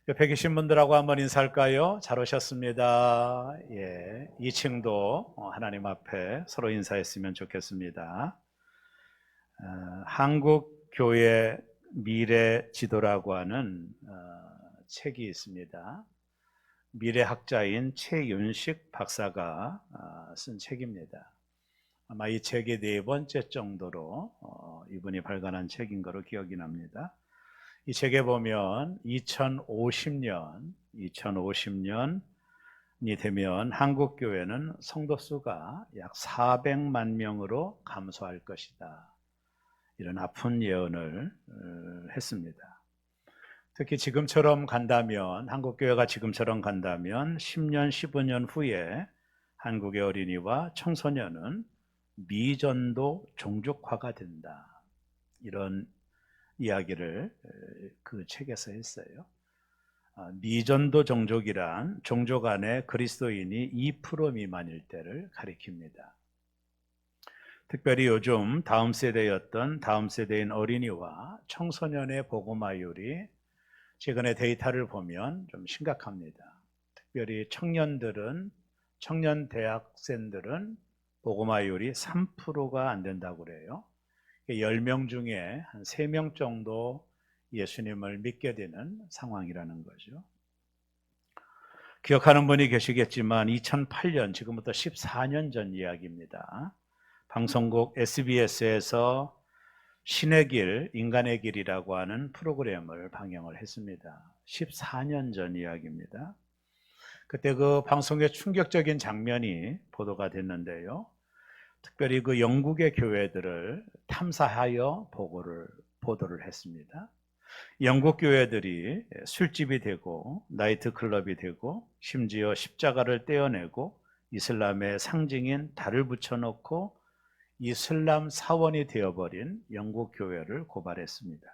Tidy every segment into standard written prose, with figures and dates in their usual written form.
옆에 계신 분들하고 한번 인사할까요? 잘 오셨습니다. 예, 2층도 하나님 앞에 서로 인사했으면 좋겠습니다. 한국 교회 미래 지도라고 하는 책이 있습니다. 미래학자인 최윤식 박사가 쓴 책입니다. 아마 이 책이 네 번째 정도로 이분이 발간한 책인 거로 기억이 납니다. 이 책에 보면 2050년이 되면 한국 교회는 성도 수가 약 400만 명으로 감소할 것이다. 이런 아픈 예언을 했습니다. 특히 지금처럼 간다면, 한국 교회가 지금처럼 간다면 10년, 15년 후에 한국의 어린이와 청소년은 미전도 종족화가 된다. 이런 이야기를 그 책에서 했어요. 미전도 종족이란 종족 안에 그리스도인이 2% 미만일 때를 가리킵니다. 특별히 요즘 다음 세대였던 다음 세대인 어린이와 청소년의 복음화율이 최근에 데이터를 보면 좀 심각합니다. 특별히 청년 대학생들은 복음화율이 3%가 안 된다고 그래요. 10명 중에 한 3명 정도 예수님을 믿게 되는 상황이라는 거죠. 기억하는 분이 계시겠지만 2008년, 지금부터 14년 전 이야기입니다. 방송국 SBS에서 신의 길, 인간의 길이라고 하는 프로그램을 방영을 했습니다. 14년 전 이야기입니다. 그때 그 방송의 충격적인 장면이 보도가 됐는데요. 특별히 그 영국의 교회들을 탐사하여 보도를 했습니다. 영국 교회들이 술집이 되고 나이트클럽이 되고 심지어 십자가를 떼어내고 이슬람의 상징인 달을 붙여놓고 이슬람 사원이 되어버린 영국 교회를 고발했습니다.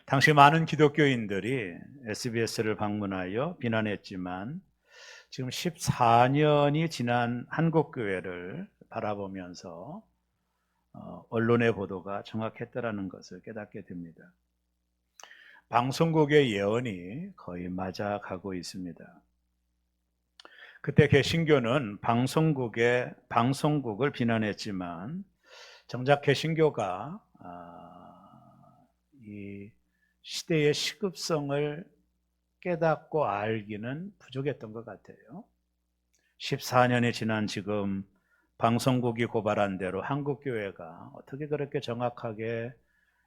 당시 많은 기독교인들이 SBS를 방문하여 비난했지만 지금 14년이 지난 한국교회를 바라보면서 언론의 보도가 정확했다라는 것을 깨닫게 됩니다. 방송국의 예언이 거의 맞아가고 있습니다. 그때 개신교는 방송국을 비난했지만 정작 개신교가 이 시대의 시급성을 깨닫고 알기는 부족했던 것 같아요. 14년이 지난 지금 방송국이 고발한 대로 한국교회가 어떻게 그렇게 정확하게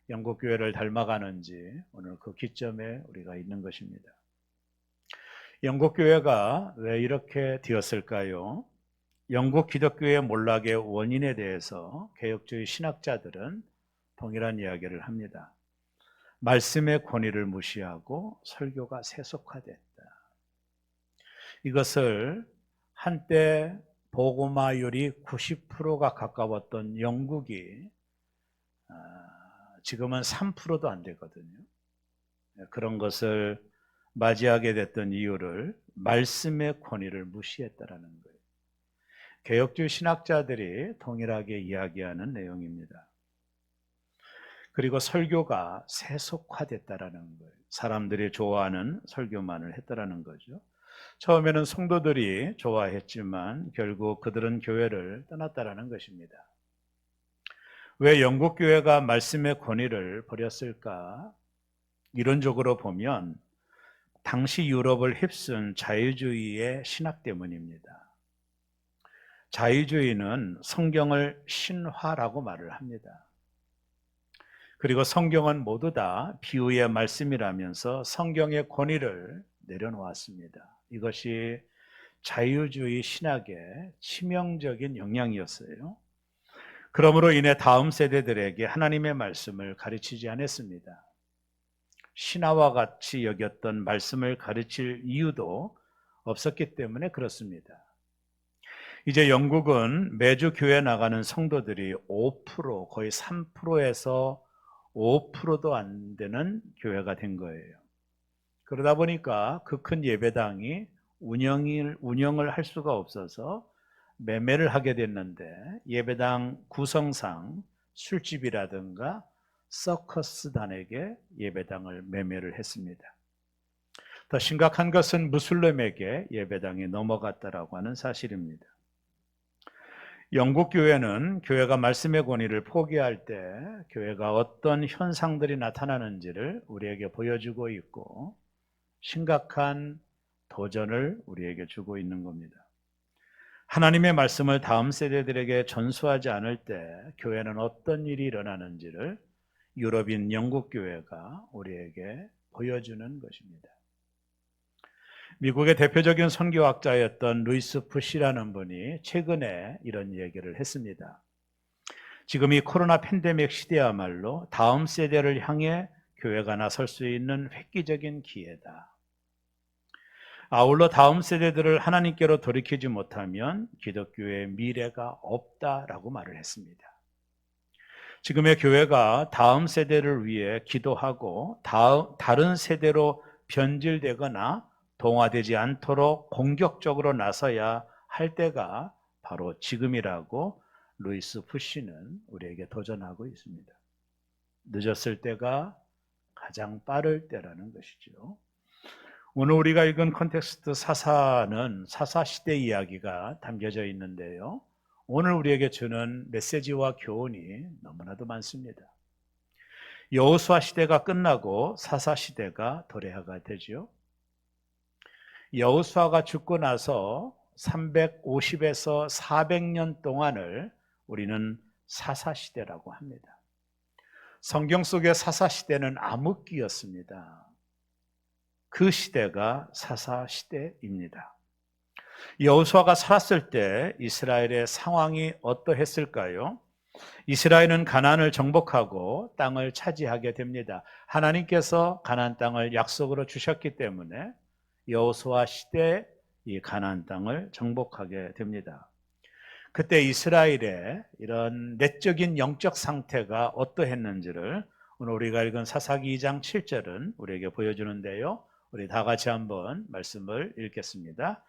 영국교회를 닮아가는지 오늘 그 기점에 우리가 있는 것입니다. 영국교회가 왜 이렇게 되었을까요? 영국 기독교의 몰락의 원인에 대해서 개혁주의 신학자들은 동일한 이야기를 합니다. 말씀의 권위를 무시하고 설교가 세속화됐다. 이것을 한때 복음화율이 90%가 가까웠던 영국이 지금은 3%도 안 되거든요. 그런 것을 맞이하게 됐던 이유를 말씀의 권위를 무시했다라는 거예요. 개혁주의 신학자들이 동일하게 이야기하는 내용입니다. 그리고 설교가 세속화됐다라는 거예요. 사람들이 좋아하는 설교만을 했다라는 거죠. 처음에는 성도들이 좋아했지만 결국 그들은 교회를 떠났다라는 것입니다. 왜 영국 교회가 말씀의 권위를 버렸을까? 이론적으로 보면 당시 유럽을 휩쓴 자유주의의 신학 때문입니다. 자유주의는 성경을 신화라고 말을 합니다. 그리고 성경은 모두 다 비유의 말씀이라면서 성경의 권위를 내려놓았습니다. 이것이 자유주의 신학의 치명적인 영향이었어요. 그러므로 인해 다음 세대들에게 하나님의 말씀을 가르치지 않았습니다. 신화와 같이 여겼던 말씀을 가르칠 이유도 없었기 때문에 그렇습니다. 이제 영국은 매주 교회 나가는 성도들이 5%, 거의 3%에서 5%도 안 되는 교회가 된 거예요. 그러다 보니까 그 큰 예배당이 운영을 할 수가 없어서 매매를 하게 됐는데 예배당 구성상 술집이라든가 서커스단에게 예배당을 매매를 했습니다. 더 심각한 것은 무슬림에게 예배당이 넘어갔다라고 하는 사실입니다. 영국 교회는 교회가 말씀의 권위를 포기할 때 교회가 어떤 현상들이 나타나는지를 우리에게 보여주고 있고 심각한 도전을 우리에게 주고 있는 겁니다. 하나님의 말씀을 다음 세대들에게 전수하지 않을 때 교회는 어떤 일이 일어나는지를 유럽인 영국 교회가 우리에게 보여주는 것입니다. 미국의 대표적인 선교학자였던 루이스 푸시라는 분이 최근에 이런 얘기를 했습니다. 지금 이 코로나 팬데믹 시대야말로 다음 세대를 향해 교회가 나설 수 있는 획기적인 기회다. 아울러 다음 세대들을 하나님께로 돌이키지 못하면 기독교의 미래가 없다라고 말을 했습니다. 지금의 교회가 다음 세대를 위해 기도하고 다른 세대로 변질되거나 동화되지 않도록 공격적으로 나서야 할 때가 바로 지금이라고 루이스 푸시는 우리에게 도전하고 있습니다. 늦었을 때가 가장 빠를 때라는 것이죠. 오늘 우리가 읽은 컨텍스트 사사는 사사시대 이야기가 담겨져 있는데요. 오늘 우리에게 주는 메시지와 교훈이 너무나도 많습니다. 여호수아 시대가 끝나고 사사시대가 도래하가 되죠. 여호수아가 죽고 나서 350에서 400년 동안을 우리는 사사시대라고 합니다. 성경 속의 사사시대는 암흑기였습니다. 그 시대가 사사시대입니다. 여호수아가 살았을 때 이스라엘의 상황이 어떠했을까요? 이스라엘은 가나안을 정복하고 땅을 차지하게 됩니다. 하나님께서 가나안 땅을 약속으로 주셨기 때문에 여호수아 시대에 이 가나안 땅을 정복하게 됩니다. 그때 이스라엘의 이런 내적인 영적 상태가 어떠했는지를 오늘 우리가 읽은 사사기 2장 7절은 우리에게 보여주는데요. 우리 다 같이 한번 말씀을 읽겠습니다.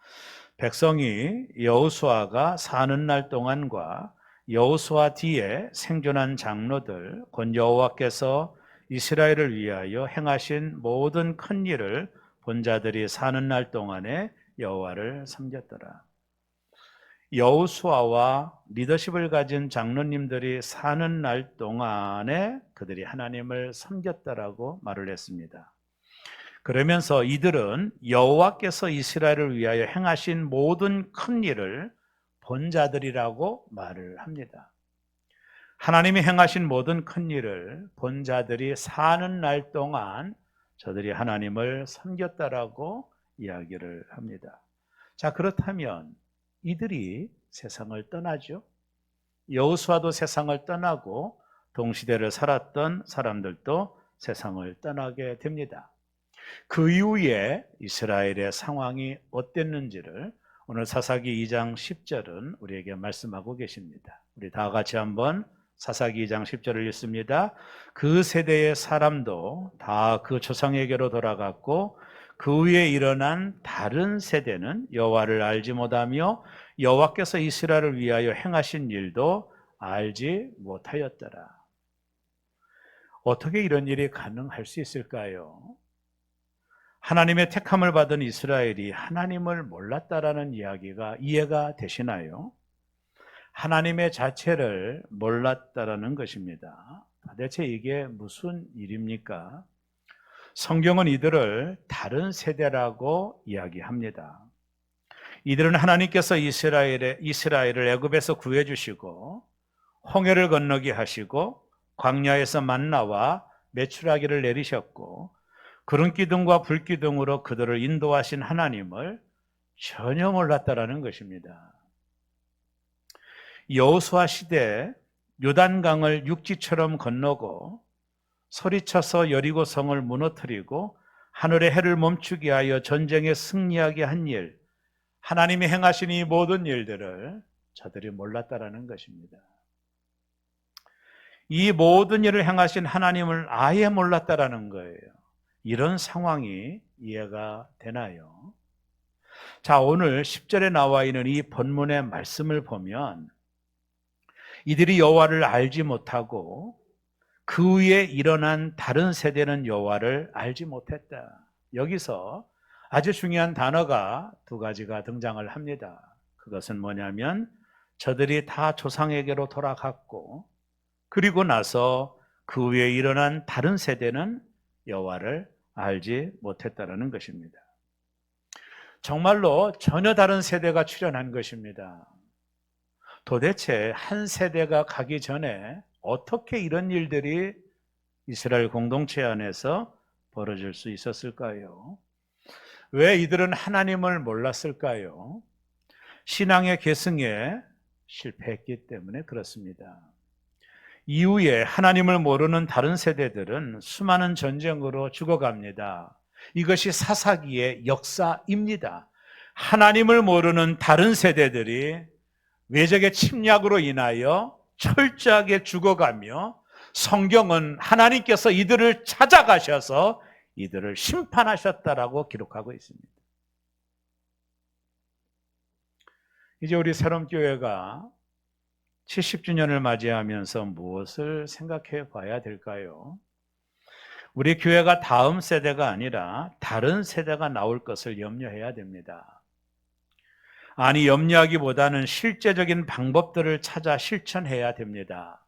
백성이 여호수아가 사는 날 동안과 여호수아 뒤에 생존한 장로들 곧 여호와께서 이스라엘을 위하여 행하신 모든 큰 일을 본 자들이 사는 날 동안에 여호와를 섬겼더라. 여호수아와 리더십을 가진 장로님들이 사는 날 동안에 그들이 하나님을 섬겼다라고 말을 했습니다. 그러면서 이들은 여호와께서 이스라엘을 위하여 행하신 모든 큰 일을 본 자들이라고 말을 합니다. 하나님이 행하신 모든 큰 일을 본 자들이 사는 날 동안 저들이 하나님을 섬겼다라고 이야기를 합니다. 자, 그렇다면 이들이 세상을 떠나죠. 여호수아도 세상을 떠나고 동시대를 살았던 사람들도 세상을 떠나게 됩니다. 그 이후에 이스라엘의 상황이 어땠는지를 오늘 사사기 2장 10절은 우리에게 말씀하고 계십니다. 우리 다 같이 한번 사사기 2장 10절을 읽습니다. 그 세대의 사람도 다 그 조상에게로 돌아갔고 그 위에 일어난 다른 세대는 여호와를 알지 못하며 여호와께서 이스라엘을 위하여 행하신 일도 알지 못하였더라. 어떻게 이런 일이 가능할 수 있을까요? 하나님의 택함을 받은 이스라엘이 하나님을 몰랐다라는 이야기가 이해가 되시나요? 하나님의 자체를 몰랐다라는 것입니다. 대체 이게 무슨 일입니까? 성경은 이들을 다른 세대라고 이야기합니다. 이들은 하나님께서 이스라엘을 애굽에서 구해주시고 홍해를 건너게 하시고 광야에서 만나와 메추라기를 내리셨고 구름 기둥과 불 기둥으로 그들을 인도하신 하나님을 전혀 몰랐다라는 것입니다. 여호수아 시대 요단강을 육지처럼 건너고 소리쳐서 여리고 성을 무너뜨리고 하늘의 해를 멈추게 하여 전쟁에 승리하게 한 일, 하나님이 행하신 이 모든 일들을 저들이 몰랐다라는 것입니다. 이 모든 일을 행하신 하나님을 아예 몰랐다라는 거예요. 이런 상황이 이해가 되나요? 자, 오늘 10절에 나와 있는 이 본문의 말씀을 보면 이들이 여호와를 알지 못하고 그 위에 일어난 다른 세대는 여호와를 알지 못했다. 여기서 아주 중요한 단어가 두 가지가 등장을 합니다. 그것은 뭐냐면 저들이 다 조상에게로 돌아갔고, 그리고 나서 그 후에 일어난 다른 세대는 여호와를 알지 못했다라는 것입니다. 정말로 전혀 다른 세대가 출현한 것입니다. 도대체 한 세대가 가기 전에 어떻게 이런 일들이 이스라엘 공동체 안에서 벌어질 수 있었을까요? 왜 이들은 하나님을 몰랐을까요? 신앙의 계승에 실패했기 때문에 그렇습니다. 이후에 하나님을 모르는 다른 세대들은 수많은 전쟁으로 죽어갑니다. 이것이 사사기의 역사입니다. 하나님을 모르는 다른 세대들이 외적의 침략으로 인하여 철저하게 죽어가며, 성경은 하나님께서 이들을 찾아가셔서 이들을 심판하셨다라고 기록하고 있습니다. 이제 우리 새롬교회가 70주년을 맞이하면서 무엇을 생각해 봐야 될까요? 우리 교회가 다음 세대가 아니라 다른 세대가 나올 것을 염려해야 됩니다. 아니, 염려하기보다는 실제적인 방법들을 찾아 실천해야 됩니다.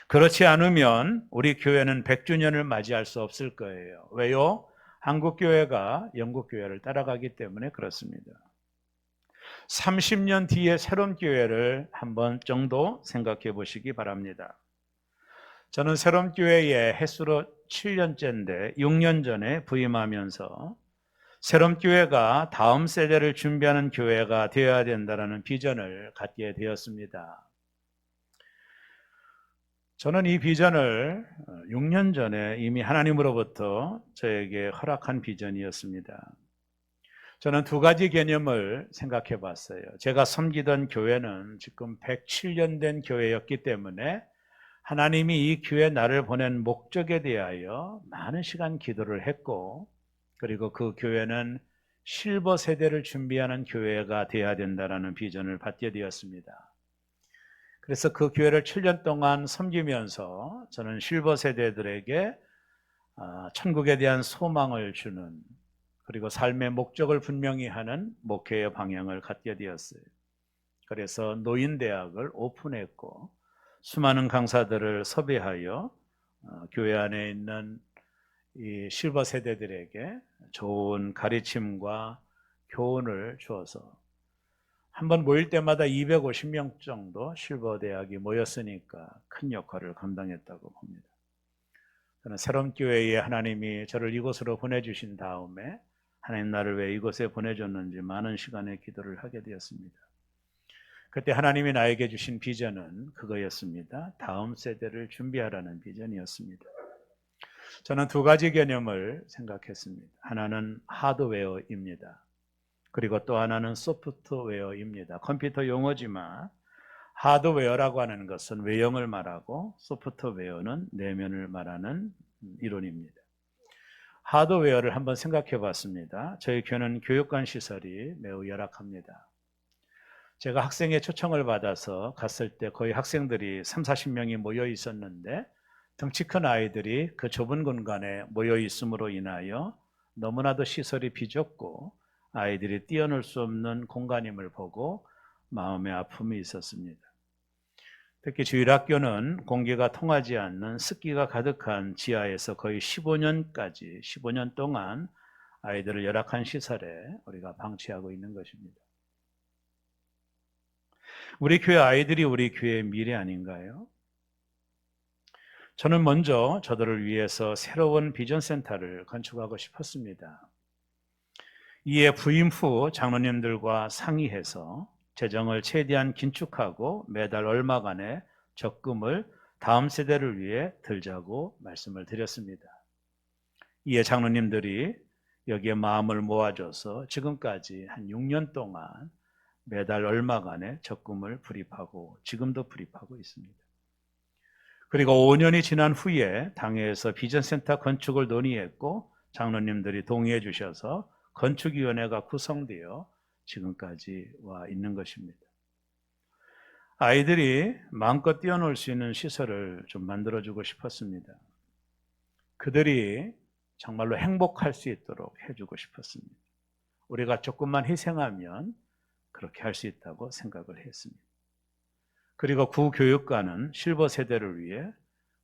그렇지 않으면 우리 교회는 100주년을 맞이할 수 없을 거예요. 왜요? 한국 교회가 영국 교회를 따라가기 때문에 그렇습니다. 30년 뒤에 새로운 교회를 한번 정도 생각해 보시기 바랍니다. 저는 새로운 교회에 햇수로 7년째인데 6년 전에 부임하면서 새로운 교회가 다음 세대를 준비하는 교회가 되어야 된다는 비전을 갖게 되었습니다. 저는 이 비전을 6년 전에 이미 하나님으로부터 저에게 허락한 비전이었습니다. 저는 두 가지 개념을 생각해 봤어요. 제가 섬기던 교회는 지금 107년 된 교회였기 때문에 하나님이 이 교회 나를 보낸 목적에 대하여 많은 시간 기도를 했고, 그리고 그 교회는 실버 세대를 준비하는 교회가 되어야 된다는 비전을 받게 되었습니다. 그래서 그 교회를 7년 동안 섬기면서 저는 실버 세대들에게 천국에 대한 소망을 주는, 그리고 삶의 목적을 분명히 하는 목회의 방향을 갖게 되었어요. 그래서 노인대학을 오픈했고 수많은 강사들을 섭외하여 교회 안에 있는 이 실버 세대들에게 좋은 가르침과 교훈을 주어서 한번 모일 때마다 250명 정도 실버 대학이 모였으니까 큰 역할을 감당했다고 봅니다. 저는 새로운 교회에 하나님이 저를 이곳으로 보내주신 다음에 하나님 나를 왜 이곳에 보내줬는지 많은 시간의 기도를 하게 되었습니다. 그때 하나님이 나에게 주신 비전은 그거였습니다. 다음 세대를 준비하라는 비전이었습니다. 저는 두 가지 개념을 생각했습니다. 하나는 하드웨어입니다. 그리고 또 하나는 소프트웨어입니다. 컴퓨터 용어지만 하드웨어라고 하는 것은 외형을 말하고 소프트웨어는 내면을 말하는 이론입니다. 하드웨어를 한번 생각해 봤습니다. 저희 교회는 교육관 시설이 매우 열악합니다. 제가 학생의 초청을 받아서 갔을 때 거의 학생들이 30-40명이 모여 있었는데 덩치 큰 아이들이 그 좁은 공간에 모여 있음으로 인하여 너무나도 시설이 비좁고 아이들이 뛰어놀 수 없는 공간임을 보고 마음의 아픔이 있었습니다. 특히 주일학교는 공기가 통하지 않는 습기가 가득한 지하에서 거의 15년 동안 아이들을 열악한 시설에 우리가 방치하고 있는 것입니다. 우리 교회 아이들이 우리 교회의 미래 아닌가요? 저는 먼저 저들을 위해서 새로운 비전센터를 건축하고 싶었습니다. 이에 부임 후 장로님들과 상의해서 재정을 최대한 긴축하고 매달 얼마간의 적금을 다음 세대를 위해 들자고 말씀을 드렸습니다. 이에 장로님들이 여기에 마음을 모아줘서 지금까지 한 6년 동안 매달 얼마간의 적금을 불입하고 지금도 불입하고 있습니다. 그리고 5년이 지난 후에 당회에서 비전센터 건축을 논의했고 장로님들이 동의해 주셔서 건축위원회가 구성되어 지금까지 와 있는 것입니다. 아이들이 마음껏 뛰어놀 수 있는 시설을 좀 만들어주고 싶었습니다. 그들이 정말로 행복할 수 있도록 해주고 싶었습니다. 우리가 조금만 희생하면 그렇게 할 수 있다고 생각을 했습니다. 그리고 구교육과는 실버 세대를 위해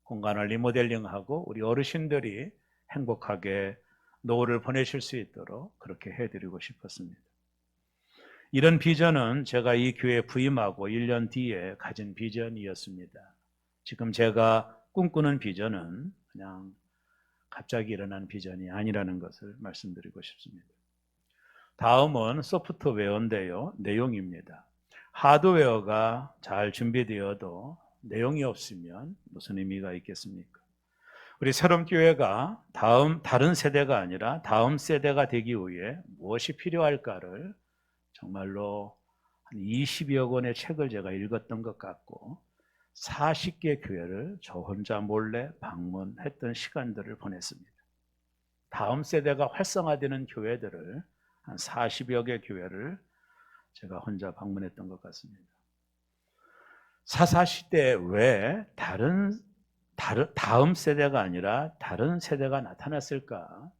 공간을 리모델링하고 우리 어르신들이 행복하게 노후를 보내실 수 있도록 그렇게 해드리고 싶었습니다. 이런 비전은 제가 이 교회에 부임하고 1년 뒤에 가진 비전이었습니다. 지금 제가 꿈꾸는 비전은 그냥 갑자기 일어난 비전이 아니라는 것을 말씀드리고 싶습니다. 다음은 소프트웨어인데요. 내용입니다. 하드웨어가 잘 준비되어도 내용이 없으면 무슨 의미가 있겠습니까? 우리 새롬교회가 다른 세대가 아니라 다음 세대가 되기 위해 무엇이 필요할까를 정말로 한 20여 권의 책을 제가 읽었던 것 같고 40개 교회를 저 혼자 몰래 방문했던 시간들을 보냈습니다. 다음 세대가 활성화되는 교회들을 한 40여 개 교회를 제가 혼자 방문했던 것 같습니다. 사사시대에 왜 다음 세대가 아니라 다른 세대가 나타났을까?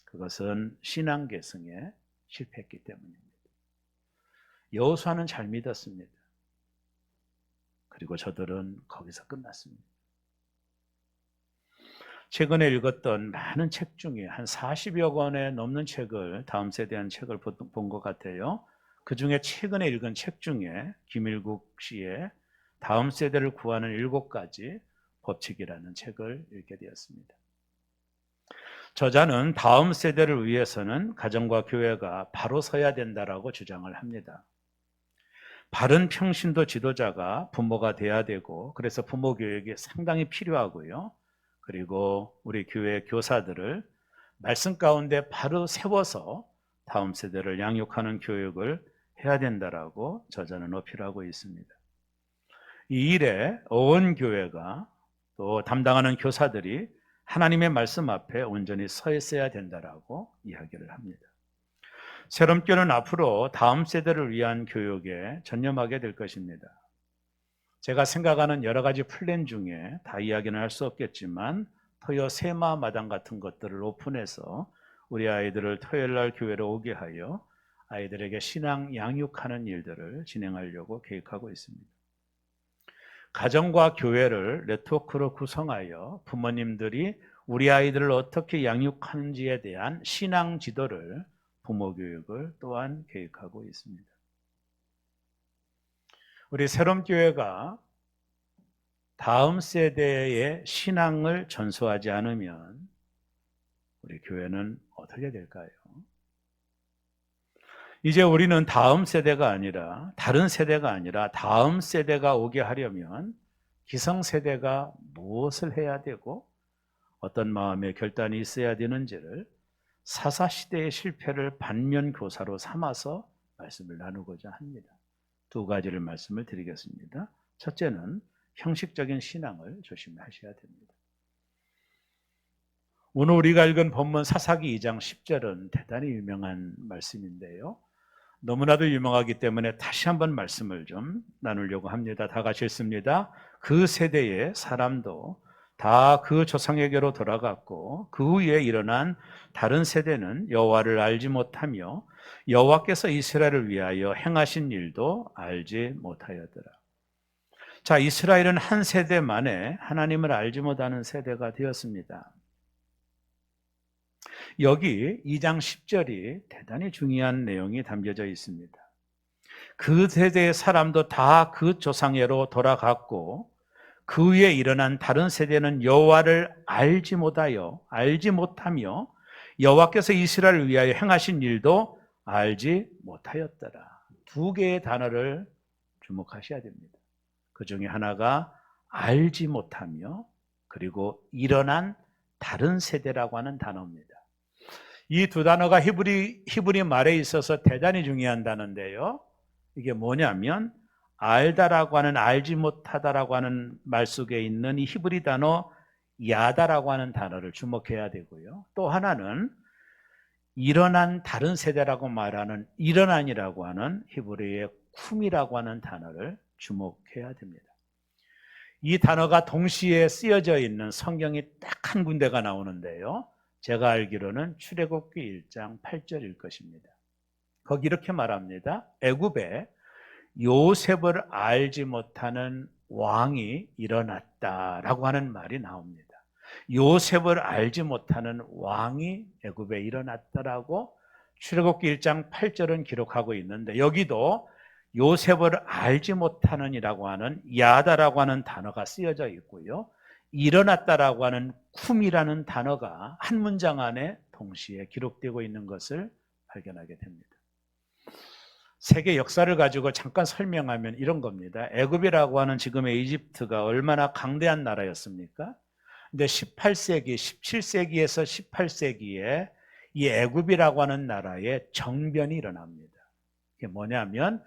그것은 신앙 계승에 실패했기 때문입니다. 여호수아는 잘 믿었습니다. 그리고 저들은 거기서 끝났습니다. 최근에 읽었던 많은 책 중에 한 40여 권에 넘는 책을 다음 세대한 책을 본 것 같아요. 그 중에 최근에 읽은 책 중에 김일국 씨의 다음 세대를 구하는 7가지 법칙이라는 책을 읽게 되었습니다. 저자는 다음 세대를 위해서는 가정과 교회가 바로 서야 된다라고 주장을 합니다. 바른 평신도 지도자가 부모가 돼야 되고 그래서 부모 교육이 상당히 필요하고요. 그리고 우리 교회 교사들을 말씀 가운데 바로 세워서 다음 세대를 양육하는 교육을 해야 된다라고 저자는 어필하고 있습니다. 이 일에 어원교회가 또 담당하는 교사들이 하나님의 말씀 앞에 온전히 서 있어야 된다라고 이야기를 합니다. 새롬교회는 앞으로 다음 세대를 위한 교육에 전념하게 될 것입니다. 제가 생각하는 여러 가지 플랜 중에 다 이야기는 할 수 없겠지만 토요 세마 마당 같은 것들을 오픈해서 우리 아이들을 토요일 날 교회로 오게 하여 아이들에게 신앙 양육하는 일들을 진행하려고 계획하고 있습니다. 가정과 교회를 네트워크로 구성하여 부모님들이 우리 아이들을 어떻게 양육하는지에 대한 신앙 지도를 부모 교육을 또한 계획하고 있습니다. 우리 새롬교회가 다음 세대의 신앙을 전수하지 않으면 우리 교회는 어떻게 될까요? 이제 우리는 다음 세대가 아니라 다른 세대가 아니라 다음 세대가 오게 하려면 기성세대가 무엇을 해야 되고 어떤 마음의 결단이 있어야 되는지를 사사시대의 실패를 반면교사로 삼아서 말씀을 나누고자 합니다. 2가지를 말씀을 드리겠습니다. 첫째는 형식적인 신앙을 조심하셔야 됩니다. 오늘 우리가 읽은 본문 사사기 2장 10절은 대단히 유명한 말씀인데요. 너무나도 유명하기 때문에 다시 한번 말씀을 좀 나누려고 합니다. 다 같이 읽습니다. 그 세대의 사람도 다 그 조상에게로 돌아갔고 그 후에 일어난 다른 세대는 여호와를 알지 못하며 여호와께서 이스라엘을 위하여 행하신 일도 알지 못하였더라. 자, 이스라엘은 한 세대 만에 하나님을 알지 못하는 세대가 되었습니다. 여기 2장 10절이 대단히 중요한 내용이 담겨져 있습니다. 그 세대의 사람도 다 그 조상에로 돌아갔고 그 후에 일어난 다른 세대는 여호와를 알지 못하며 여호와께서 이스라엘을 위하여 행하신 일도 알지 못하였더라. 2개의 단어를 주목하셔야 됩니다. 그 중에 하나가 알지 못하며 그리고 일어난 다른 세대라고 하는 단어입니다. 이 2 단어가 히브리 말에 있어서 대단히 중요한 단어인데요. 이게 뭐냐면 알다라고 하는 알지 못하다라고 하는 말 속에 있는 이 히브리 단어 야다라고 하는 단어를 주목해야 되고요. 또 하나는 일어난 다른 세대라고 말하는 일어난이라고 하는 히브리의 쿰이라고 하는 단어를 주목해야 됩니다. 이 단어가 동시에 쓰여져 있는 성경이 딱 한 군데가 나오는데요. 제가 알기로는 출애굽기 1장 8절일 것입니다. 거기 이렇게 말합니다. 애굽에 요셉을 알지 못하는 왕이 일어났다라고 하는 말이 나옵니다. 요셉을 알지 못하는 왕이 애굽에 일어났다라고 출애굽기 1장 8절은 기록하고 있는데, 여기도 요셉을 알지 못하는이라고 하는 야다라고 하는 단어가 쓰여져 있고요, 일어났다라고 하는 쿰이라는 단어가 한 문장 안에 동시에 기록되고 있는 것을 발견하게 됩니다. 세계 역사를 가지고 잠깐 설명하면 이런 겁니다. 애굽이라고 하는 지금의 이집트가 얼마나 강대한 나라였습니까? 근데 18세기, 17세기에서 18세기에 이 애굽이라고 하는 나라에 정변이 일어납니다. 이게 뭐냐면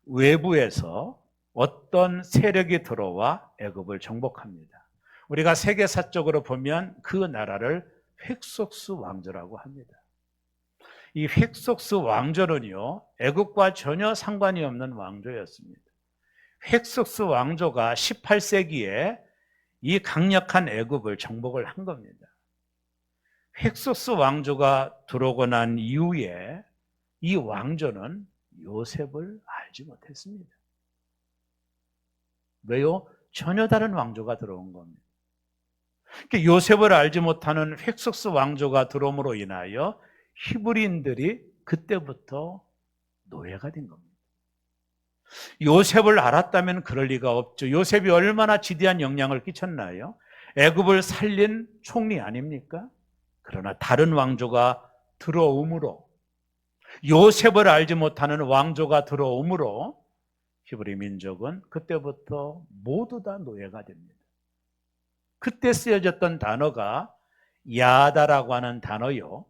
외부에서 어떤 세력이 들어와 애굽을 정복합니다. 우리가 세계사적으로 보면 그 나라를 획속스 왕조라고 합니다. 이 획속스 왕조는요, 애굽과 전혀 상관이 없는 왕조였습니다. 획속스 왕조가 18세기에 이 강력한 애굽을 정복을 한 겁니다. 획속스 왕조가 들어오고 난 이후에 이 왕조는 요셉을 알지 못했습니다. 왜요? 전혀 다른 왕조가 들어온 겁니다. 그러니까 요셉을 알지 못하는 획속스 왕조가 들어옴으로 인하여 히브리인들이 그때부터 노예가 된 겁니다. 요셉을 알았다면 그럴 리가 없죠. 요셉이 얼마나 지대한 영향을 끼쳤나요? 애굽을 살린 총리 아닙니까? 그러나 다른 왕조가 들어옴으로, 요셉을 알지 못하는 왕조가 들어옴으로 히브리 민족은 그때부터 모두 다 노예가 됩니다. 그때 쓰여졌던 단어가 야다라고 하는 단어요,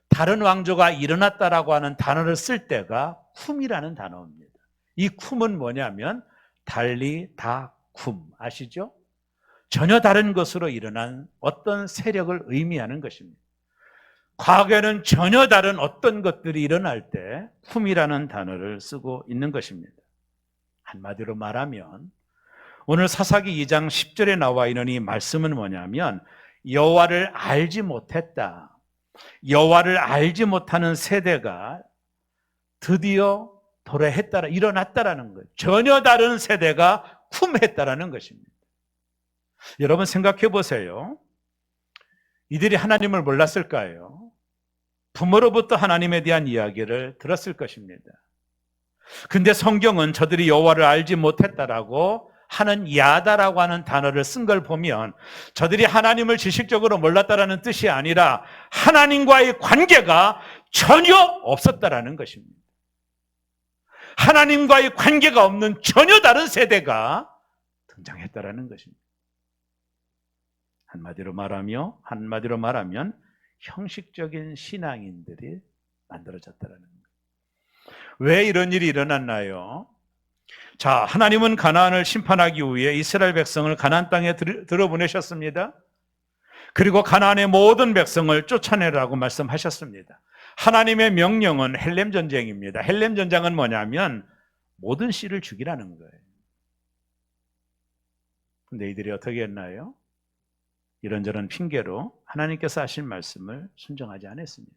다른 왕조가 일어났다라고 하는 단어를 쓸 때가 쿰이라는 단어입니다. 이 쿰은 뭐냐면 달리 다 쿰, 아시죠? 전혀 다른 것으로 일어난 어떤 세력을 의미하는 것입니다. 과거에는 전혀 다른 어떤 것들이 일어날 때 쿰이라는 단어를 쓰고 있는 것입니다. 한마디로 말하면 오늘 사사기 2장 10절에 나와 있는 이 말씀은 뭐냐면 여호와를 알지 못했다, 여호와를 알지 못하는 세대가 드디어 도래했다라, 일어났다라는 거예요. 전혀 다른 세대가 쿰했다라는 것입니다. 여러분 생각해 보세요. 이들이 하나님을 몰랐을까요? 부모로부터 하나님에 대한 이야기를 들었을 것입니다. 근데 성경은 저들이 여호와를 알지 못했다라고 하는 야다라고 하는 단어를 쓴 걸 보면 저들이 하나님을 지식적으로 몰랐다라는 뜻이 아니라 하나님과의 관계가 전혀 없었다라는 것입니다. 하나님과의 관계가 없는 전혀 다른 세대가 등장했다라는 것입니다. 한마디로 말하면 형식적인 신앙인들이 만들어졌다라는 거예요. 왜 이런 일이 일어났나요? 자, 하나님은 가나안을 심판하기 위해 이스라엘 백성을 가나안 땅에 들어보내셨습니다. 그리고 가나안의 모든 백성을 쫓아내라고 말씀하셨습니다. 하나님의 명령은 헬렘 전쟁입니다. 헬렘 전쟁은 뭐냐면 모든 씨를 죽이라는 거예요. 근데 이들이 어떻게 했나요? 이런저런 핑계로 하나님께서 하신 말씀을 순종하지 않았습니다.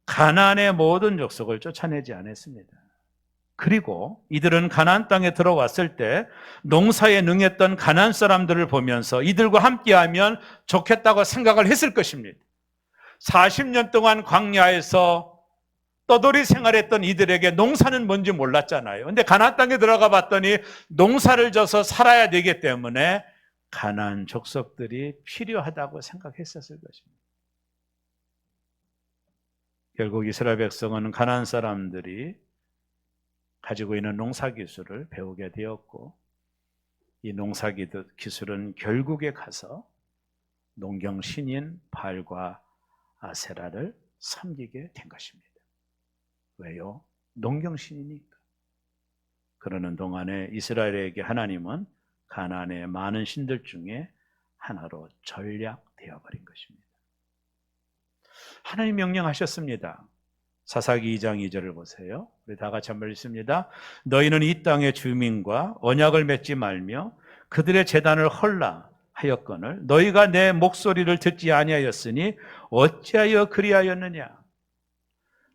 가나안의 모든 족속을 쫓아내지 않았습니다. 그리고 이들은 가나안 땅에 들어왔을 때 농사에 능했던 가나안 사람들을 보면서 이들과 함께하면 좋겠다고 생각을 했을 것입니다. 40년 동안 광야에서 떠돌이 생활했던 이들에게 농사는 뭔지 몰랐잖아요. 근데 가나안 땅에 들어가 봤더니 농사를 져서 살아야 되기 때문에 가나안 족속들이 필요하다고 생각했었을 것입니다. 결국 이스라엘 백성은 가나안 사람들이 가지고 있는 농사 기술을 배우게 되었고, 이 농사 기술은 결국에 가서 농경 신인 바알과 아세라를 섬기게 된 것입니다. 왜요? 농경 신이니까. 그러는 동안에 이스라엘에게 하나님은 가나안의 많은 신들 중에 하나로 전략되어 버린 것입니다. 하나님 명령하셨습니다. 사사기 2장 2절을 보세요. 우리 다 같이 한번 읽습니다. 너희는 이 땅의 주민과 언약을 맺지 말며 그들의 제단을 헐라 하였거늘 너희가 내 목소리를 듣지 아니하였으니 어찌하여 그리하였느냐.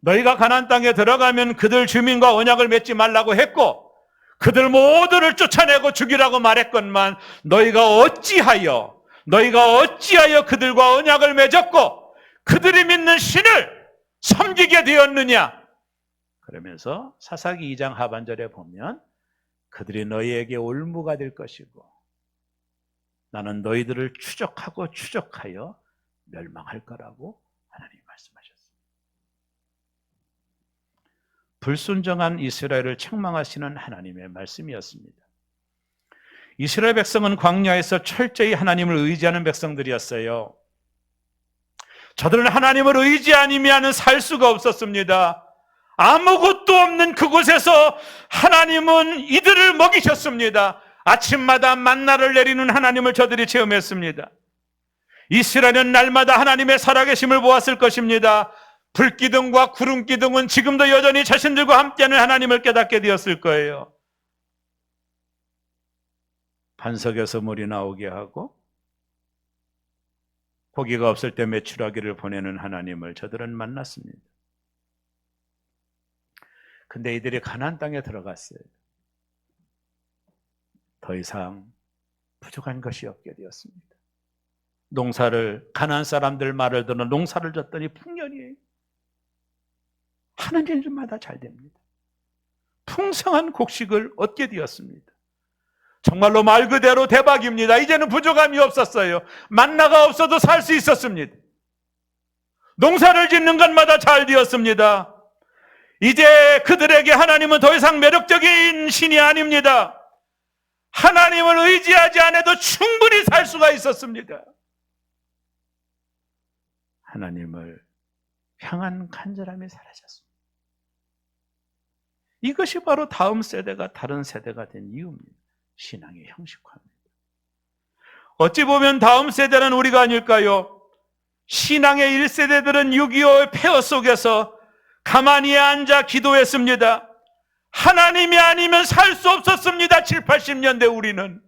너희가 가나안 땅에 들어가면 그들 주민과 언약을 맺지 말라고 했고 그들 모두를 쫓아내고 죽이라고 말했건만 너희가 어찌하여 그들과 언약을 맺었고 그들이 믿는 신을 섬기게 되었느냐? 그러면서 사사기 2장 하반절에 보면 그들이 너희에게 올무가 될 것이고 나는 너희들을 추적하여 멸망할 거라고 하나님이 말씀하셨습니다. 불순종한 이스라엘을 책망하시는 하나님의 말씀이었습니다. 이스라엘 백성은 광야에서 철저히 하나님을 의지하는 백성들이었어요. 저들은 하나님을 의지 아니면은 살 수가 없었습니다. 아무것도 없는 그곳에서 하나님은 이들을 먹이셨습니다. 아침마다 만나를 내리는 하나님을 저들이 체험했습니다. 이스라엘은 날마다 하나님의 살아계심을 보았을 것입니다. 불기둥과 구름기둥은 지금도 여전히 자신들과 함께하는 하나님을 깨닫게 되었을 거예요. 반석에서 물이 나오게 하고 고기가 없을 때 메추라기를 보내는 하나님을 저들은 만났습니다. 근데 이들이 가나안 땅에 들어갔어요. 더 이상 부족한 것이 없게 되었습니다. 가나안 사람들 말을 들어 농사를 졌더니 풍년이에요. 하는 일마다 잘 됩니다. 풍성한 곡식을 얻게 되었습니다. 정말로 말 그대로 대박입니다. 이제는 부족함이 없었어요. 만나가 없어도 살 수 있었습니다. 농사를 짓는 것마다 잘 되었습니다. 이제 그들에게 하나님은 더 이상 매력적인 신이 아닙니다. 하나님을 의지하지 않아도 충분히 살 수가 있었습니다. 하나님을 향한 간절함이 사라졌습니다. 이것이 바로 다음 세대가 다른 세대가 된 이유입니다. 신앙의 형식화입니다. 어찌 보면 다음 세대는 우리가 아닐까요? 신앙의 1세대들은 6.25의 폐허 속에서 가만히 앉아 기도했습니다. 하나님이 아니면 살 수 없었습니다. 7, 80년대 우리는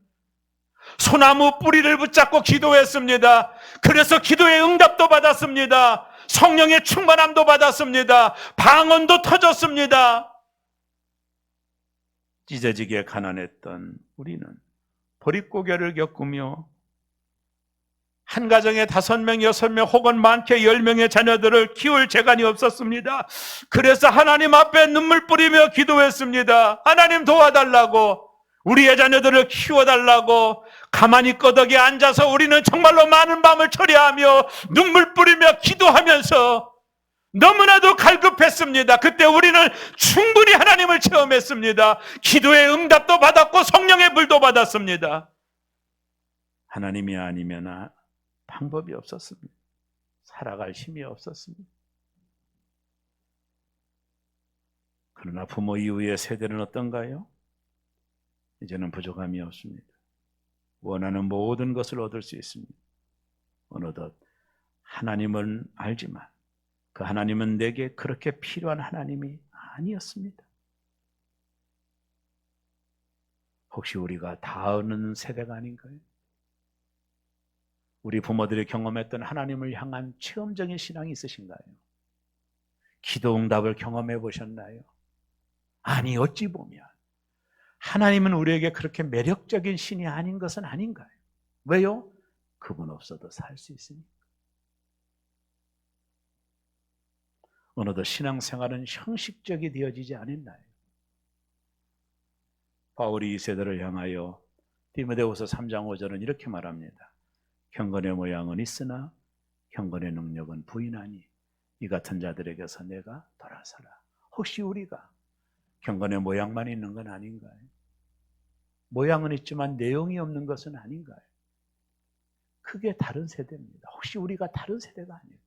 소나무 뿌리를 붙잡고 기도했습니다. 그래서 기도의 응답도 받았습니다. 성령의 충만함도 받았습니다. 방언도 터졌습니다. 찢어지게 가난했던 우리는 보릿고개를 겪으며 한 가정에 5명, 6명 혹은 많게 10명의 자녀들을 키울 재간이 없었습니다. 그래서 하나님 앞에 눈물 뿌리며 기도했습니다. 하나님 도와달라고, 우리의 자녀들을 키워달라고. 가만히 꺼덕에 앉아서 우리는 정말로 많은 밤을 처리하며 눈물 뿌리며 기도하면서 너무나도 갈급했습니다. 그때 우리는 충분히 하나님을 체험했습니다. 기도의 응답도 받았고 성령의 불도 받았습니다. 하나님이 아니면 방법이 없었습니다. 살아갈 힘이 없었습니다. 그러나 부모 이후의 세대는 어떤가요? 이제는 부족함이 없습니다. 원하는 모든 것을 얻을 수 있습니다. 어느덧 하나님은 알지만 그 하나님은 내게 그렇게 필요한 하나님이 아니었습니다. 혹시 우리가 다하는 세대가 아닌가요? 우리 부모들이 경험했던 하나님을 향한 체험적인 신앙이 있으신가요? 기도 응답을 경험해 보셨나요? 아니, 어찌 보면 하나님은 우리에게 그렇게 매력적인 신이 아닌 것은 아닌가요? 왜요? 그분 없어도 살 수 있으니까. 어느덧 신앙생활은 형식적이 되어지지 않았나요? 바울이 이 세대를 향하여 디모데후서 3장 5절은 이렇게 말합니다. 경건의 모양은 있으나 경건의 능력은 부인하니 이 같은 자들에게서 내가 돌아서라. 혹시 우리가 경건의 모양만 있는 건 아닌가요? 모양은 있지만 내용이 없는 것은 아닌가요? 그게 다른 세대입니다. 혹시 우리가 다른 세대가 아닐까요?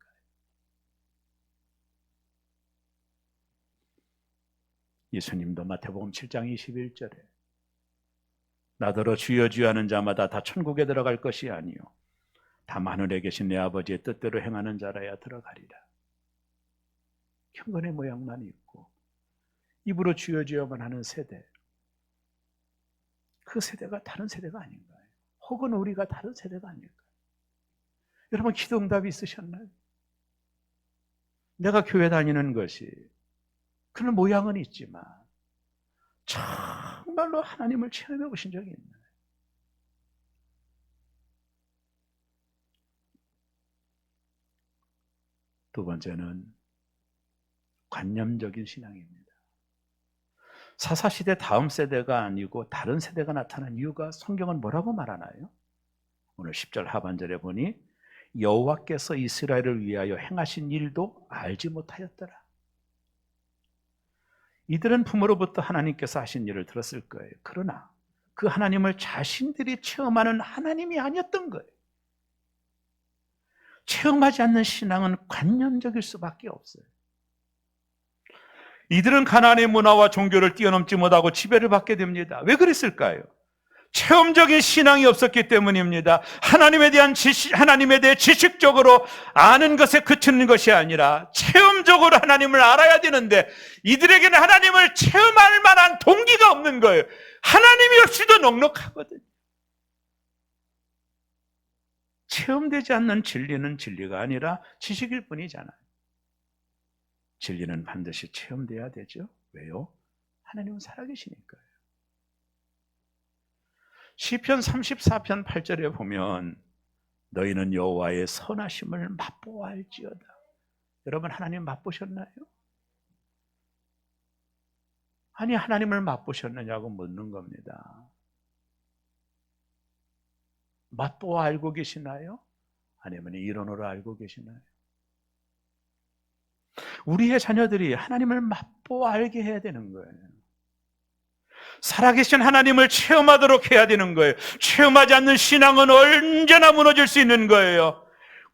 예수님도 마태복음 7장 21절에 나더러 주여 주여 하는 자마다 다 천국에 들어갈 것이 아니요 다만 하늘에 계신 내 아버지의 뜻대로 행하는 자라야 들어가리라. 경건의 모양만 있고 입으로 주여 주여만 하는 세대, 그 세대가 다른 세대가 아닌가요? 혹은 우리가 다른 세대가 아닐까요? 여러분, 기도 응답이 있으셨나요? 내가 교회 다니는 것이 그런 모양은 있지만 정말로 하나님을 체험해 보신 적이 있나요? 두 번째는 관념적인 신앙입니다. 사사시대 다음 세대가 아니고 다른 세대가 나타난 이유가 성경은 뭐라고 말하나요? 오늘 10절 하반절에 보니 여호와께서 이스라엘을 위하여 행하신 일도 알지 못하였더라. 이들은 부모로부터 하나님께서 하신 일을 들었을 거예요. 그러나 그 하나님을 자신들이 체험하는 하나님이 아니었던 거예요. 체험하지 않는 신앙은 관념적일 수밖에 없어요. 이들은 가나안의 문화와 종교를 뛰어넘지 못하고 지배를 받게 됩니다. 왜 그랬을까요? 체험적인 신앙이 없었기 때문입니다. 하나님에 대해 지식적으로 아는 것에 그치는 것이 아니라 체험적으로 하나님을 알아야 되는데 이들에게는 하나님을 체험할 만한 동기가 없는 거예요. 하나님이 없이도 넉넉하거든요. 체험되지 않는 진리는 진리가 아니라 지식일 뿐이잖아요. 진리는 반드시 체험돼야 되죠. 왜요? 하나님은 살아계시니까요. 시편 34편 8절에 보면 너희는 여호와의 선하심을 맛보아할지어다. 여러분 하나님 맛보셨나요? 아니 하나님을 맛보셨느냐고 묻는 겁니다. 맛보아 알고 계시나요? 아니면 이론으로 알고 계시나요? 우리의 자녀들이 하나님을 맛보아 알게 해야 되는 거예요. 살아계신 하나님을 체험하도록 해야 되는 거예요. 체험하지 않는 신앙은 언제나 무너질 수 있는 거예요.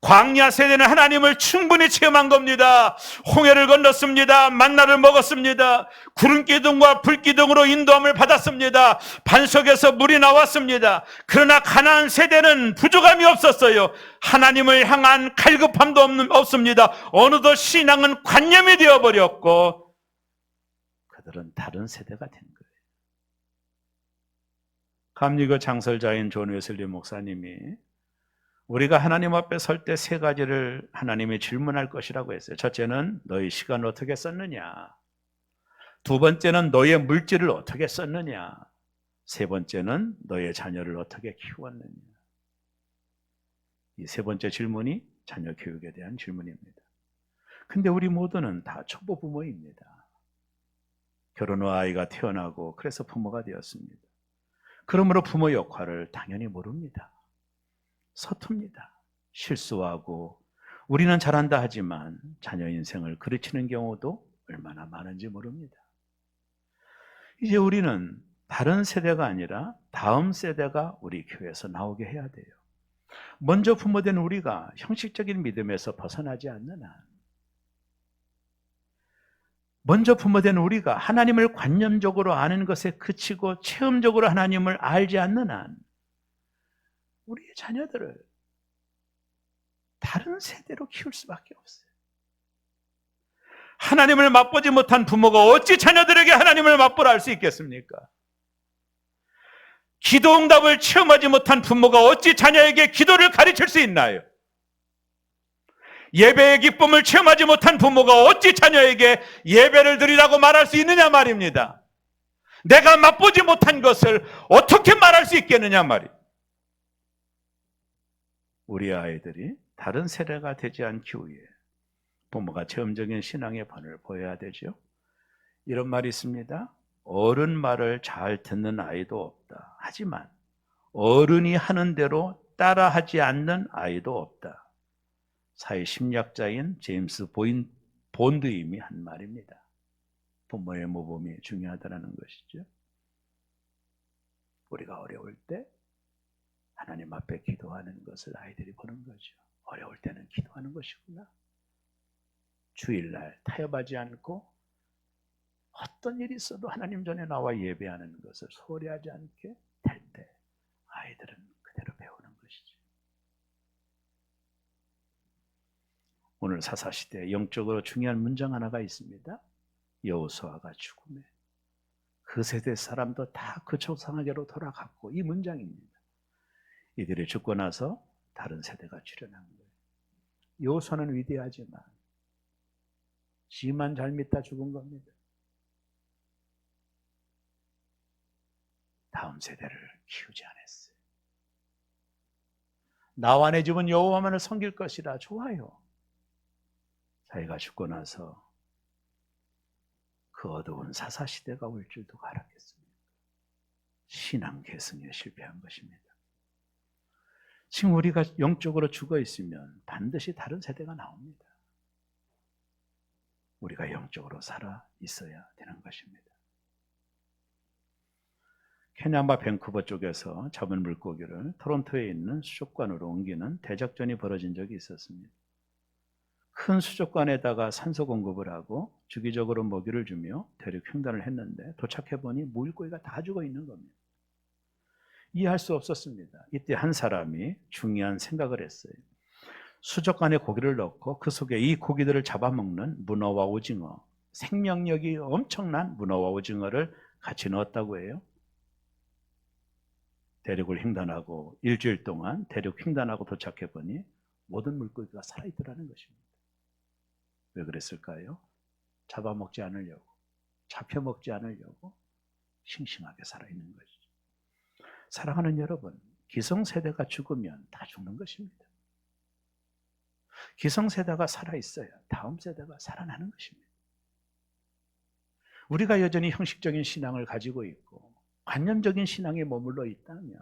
광야 세대는 하나님을 충분히 체험한 겁니다. 홍해를 건넜습니다. 만나를 먹었습니다. 구름 기둥과 불 기둥으로 인도함을 받았습니다. 반석에서 물이 나왔습니다. 그러나 가나안 세대는 부족함이 없었어요. 하나님을 향한 갈급함도 없습니다. 어느덧 신앙은 관념이 되어버렸고 그들은 다른 세대가 된 거예요. 감리교 장설자인 존 웨슬리 목사님이 우리가 하나님 앞에 설 때 세 가지를 하나님이 질문할 것이라고 했어요. 첫째는 너희 시간을 어떻게 썼느냐, 두 번째는 너의 물질을 어떻게 썼느냐, 세 번째는 너의 자녀를 어떻게 키웠느냐. 이 세 번째 질문이 자녀 교육에 대한 질문입니다. 근데 우리 모두는 다 초보 부모입니다. 결혼 후 아이가 태어나고 그래서 부모가 되었습니다. 그러므로 부모 역할을 당연히 모릅니다. 서툽니다. 실수하고 우리는 잘한다 하지만 자녀 인생을 그르치는 경우도 얼마나 많은지 모릅니다. 이제 우리는 다른 세대가 아니라 다음 세대가 우리 교회에서 나오게 해야 돼요. 먼저 부모된 우리가 형식적인 믿음에서 벗어나지 않는 한, 먼저 부모된 우리가 하나님을 관념적으로 아는 것에 그치고 체험적으로 하나님을 알지 않는 한 우리의 자녀들을 다른 세대로 키울 수밖에 없어요. 하나님을 맛보지 못한 부모가 어찌 자녀들에게 하나님을 맛보라 할 수 있겠습니까? 기도 응답을 체험하지 못한 부모가 어찌 자녀에게 기도를 가르칠 수 있나요? 예배의 기쁨을 체험하지 못한 부모가 어찌 자녀에게 예배를 드리라고 말할 수 있느냐 말입니다. 내가 맛보지 못한 것을 어떻게 말할 수 있겠느냐 말이에요. 우리 아이들이 다른 세대가 되지 않기 위해 부모가 체험적인 신앙의 본을 보여야 되죠. 이런 말이 있습니다. 어른 말을 잘 듣는 아이도 없다. 하지만 어른이 하는 대로 따라하지 않는 아이도 없다. 사회 심리학자인 제임스 본드임이 한 말입니다. 부모의 모범이 중요하다는 것이죠. 우리가 어려울 때 하나님 앞에 기도하는 것을 아이들이 보는 거죠. 어려울 때는 기도하는 것이구나. 주일날 타협하지 않고 어떤 일이 있어도 하나님 전에 나와 예배하는 것을 소홀히 하지 않게 될 때 아이들은 그대로 배우는 것이죠. 오늘 사사시대에 영적으로 중요한 문장 하나가 있습니다. 여호수아가 죽음에 그 세대 사람도 다 그 조상에게로 돌아갔고, 이 문장입니다. 이들이 죽고 나서 다른 세대가 출현한 거예요. 여호수아는 위대하지만 지만 잘 믿다 죽은 겁니다. 다음 세대를 키우지 않았어요. 나와 내 집은 여호와만을 섬길 것이라. 좋아요. 자기가 죽고 나서 그 어두운 사사시대가 올 줄 누가 알았겠습니까? 신앙 계승에 실패한 것입니다. 지금 우리가 영적으로 죽어 있으면 반드시 다른 세대가 나옵니다. 우리가 영적으로 살아 있어야 되는 것입니다. 케냐바 밴쿠버 쪽에서 잡은 물고기를 토론토에 있는 수족관으로 옮기는 대작전이 벌어진 적이 있었습니다. 큰 수족관에다가 산소 공급을 하고 주기적으로 먹이를 주며 대륙 횡단을 했는데 도착해보니 물고기가 다 죽어 있는 겁니다. 이해할 수 없었습니다. 이때 한 사람이 중요한 생각을 했어요. 수족관에 고기를 넣고 그 속에 이 고기들을 잡아먹는 문어와 오징어, 생명력이 엄청난 문어와 오징어를 같이 넣었다고 해요. 대륙을 횡단하고 일주일 동안 대륙 횡단하고 도착해보니 모든 물고기가 살아있더라는 것입니다. 왜 그랬을까요? 잡아먹지 않으려고, 잡혀먹지 않으려고 싱싱하게 살아있는 것이죠. 사랑하는 여러분, 기성세대가 죽으면 다 죽는 것입니다. 기성세대가 살아있어야 다음 세대가 살아나는 것입니다. 우리가 여전히 형식적인 신앙을 가지고 있고 관념적인 신앙에 머물러 있다면,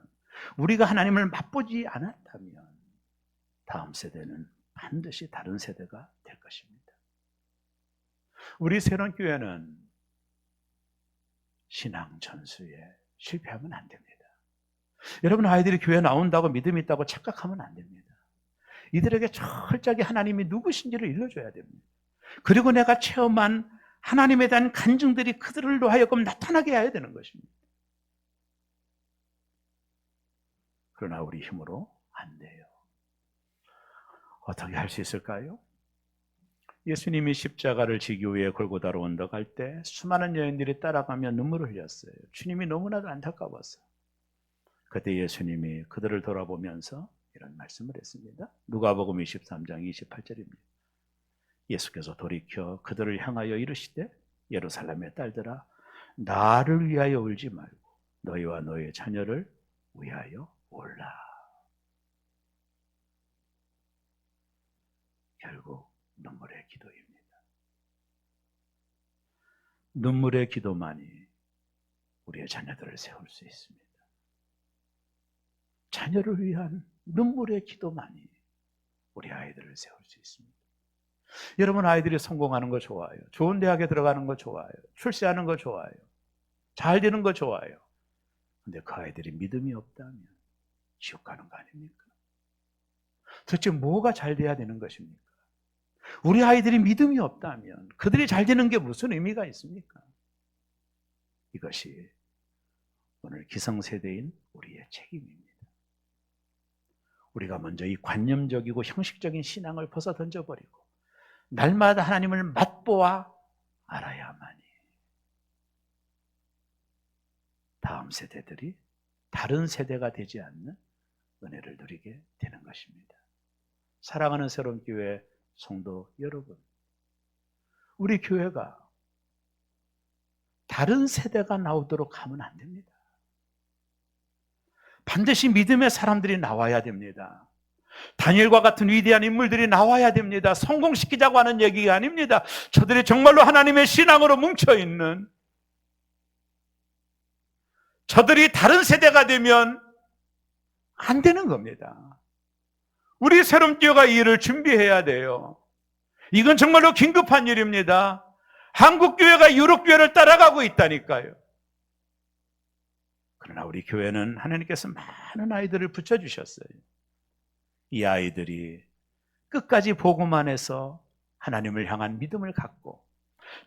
우리가 하나님을 맛보지 않았다면 다음 세대는 반드시 다른 세대가 될 것입니다. 우리 새로운교회는 신앙 전수에 실패하면 안 됩니다. 여러분, 아이들이 교회 나온다고 믿음이 있다고 착각하면 안 됩니다. 이들에게 철저하게 하나님이 누구신지를 일러줘야 됩니다. 그리고 내가 체험한 하나님에 대한 간증들이 그들로 하여금 나타나게 해야 되는 것입니다. 그러나 우리 힘으로 안 돼요. 어떻게 할 수 있을까요? 예수님이 십자가를 지기 위해 골고다로 언덕 할 때 수많은 여인들이 따라가며 눈물을 흘렸어요. 주님이 너무나도 안타까웠어요. 그때 예수님이 그들을 돌아보면서 이런 말씀을 했습니다. 누가복음 23장 28절입니다. 예수께서 돌이켜 그들을 향하여 이르시되 예루살렘의 딸들아, 나를 위하여 울지 말고 너희와 너희의 자녀를 위하여 울라. 결국 눈물의 기도입니다. 눈물의 기도만이 우리의 자녀들을 세울 수 있습니다. 자녀를 위한 눈물의 기도만이 우리 아이들을 세울 수 있습니다. 여러분, 아이들이 성공하는 거 좋아요. 좋은 대학에 들어가는 거 좋아요. 출세하는 거 좋아요. 잘 되는 거 좋아요. 근데 그 아이들이 믿음이 없다면 지옥 가는 거 아닙니까? 도대체 뭐가 잘 돼야 되는 것입니까? 우리 아이들이 믿음이 없다면 그들이 잘 되는 게 무슨 의미가 있습니까? 이것이 오늘 기성세대인 우리의 책임입니다. 우리가 먼저 이 관념적이고 형식적인 신앙을 벗어 던져버리고 날마다 하나님을 맛보아 알아야만이 다음 세대들이 다른 세대가 되지 않는 은혜를 누리게 되는 것입니다. 사랑하는 새로운교회 성도 여러분, 우리 교회가 다른 세대가 나오도록 하면 안 됩니다. 반드시 믿음의 사람들이 나와야 됩니다. 다니엘과 같은 위대한 인물들이 나와야 됩니다. 성공시키자고 하는 얘기가 아닙니다. 저들이 정말로 하나님의 신앙으로 뭉쳐있는, 저들이 다른 세대가 되면 안 되는 겁니다. 우리 새롬교회가 이 일을 준비해야 돼요. 이건 정말로 긴급한 일입니다. 한국교회가 유럽교회를 따라가고 있다니까요. 그러나 우리 교회는 하나님께서 많은 아이들을 붙여주셨어요. 이 아이들이 끝까지 복음만 해서 하나님을 향한 믿음을 갖고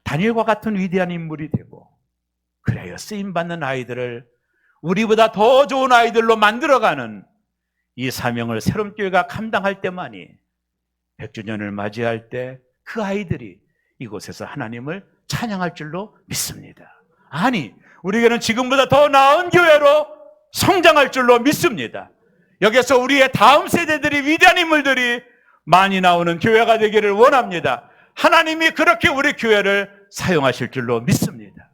다니엘과 같은 위대한 인물이 되고, 그래야 쓰임받는 아이들을 우리보다 더 좋은 아이들로 만들어가는 이 사명을 새롬교회가 감당할 때만이 100주년을 맞이할 때 그 아이들이 이곳에서 하나님을 찬양할 줄로 믿습니다. 아니, 우리에게는 지금보다 더 나은 교회로 성장할 줄로 믿습니다. 여기서 우리의 다음 세대들이, 위대한 인물들이 많이 나오는 교회가 되기를 원합니다. 하나님이 그렇게 우리 교회를 사용하실 줄로 믿습니다.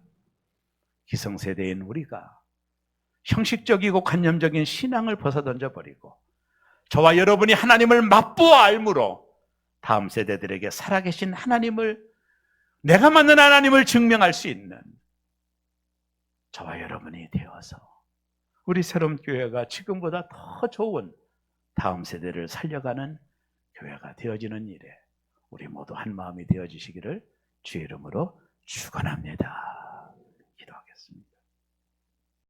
기성세대인 우리가 형식적이고 관념적인 신앙을 벗어던져 버리고 저와 여러분이 하나님을 맛보아 알므로 다음 세대들에게 살아계신 하나님을, 내가 만난 하나님을 증명할 수 있는 저와 여러분이 되어서 우리 새로운 교회가 지금보다 더 좋은 다음 세대를 살려가는 교회가 되어지는 일에 우리 모두 한 마음이 되어지시기를 주의 이름으로 축원합니다. 기도하겠습니다.